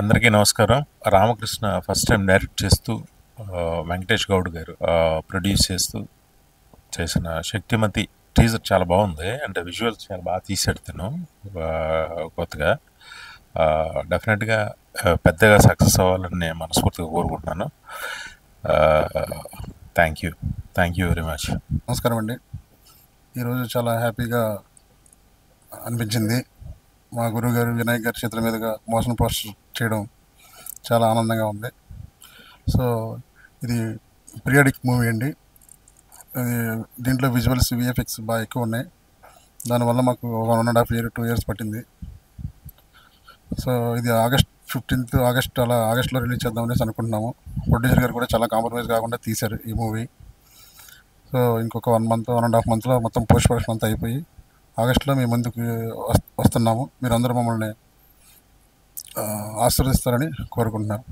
అందరికీ నమస్కారం. Ramakrishna first time direct చేస్తూ వెంకటేష్ గౌడ్ గారు ప్రొడ్యూస్ చేస్తూ చేసిన శక్తిమతి టీజర్ చాలా బాగుంది. అంటే విజువల్స్ చాలా బాగా తీసాడు తను కొత్తగా. డెఫినెట్గా పెద్దగా సక్సెస్ అవ్వాలని నేను మనస్ఫూర్తిగా కోరుకుంటున్నాను. Thank you very much. నమస్కారం అండి. ఈరోజు చాలా హ్యాపీగా అనిపించింది. మా గురువు గారు వినాయక్ గారి చేతుల మీదుగా మోషన్ పోస్టర్ చేయడం చాలా ఆనందంగా ఉంది. సో ఇది పీరియాడిక్ మూవీ అండి. దీంట్లో విజువల్స్ విఎఫ్ఎక్స్ బాగా ఎక్కువ ఉన్నాయి. దానివల్ల మాకు 1.5 year 2 years పట్టింది. సో ఇది August 15th ఆగస్ట్లో రిలీజ్ చేద్దామనేసి అనుకుంటున్నాము. ప్రొడ్యూసర్ గారు కూడా చాలా కాంప్రమైజ్ కాకుండా తీశారు ఈ మూవీ. సో ఇంకొక 1.5 monthలో మొత్తం పోస్ట్ ప్రొడక్షన్ అంతా అయిపోయి ఆగస్టులో మేము ముందుకు వస్తున్నాము. మీరందరూ మమ్మల్ని ఆశీర్వదిస్తారని కోరుకుంటున్నాను.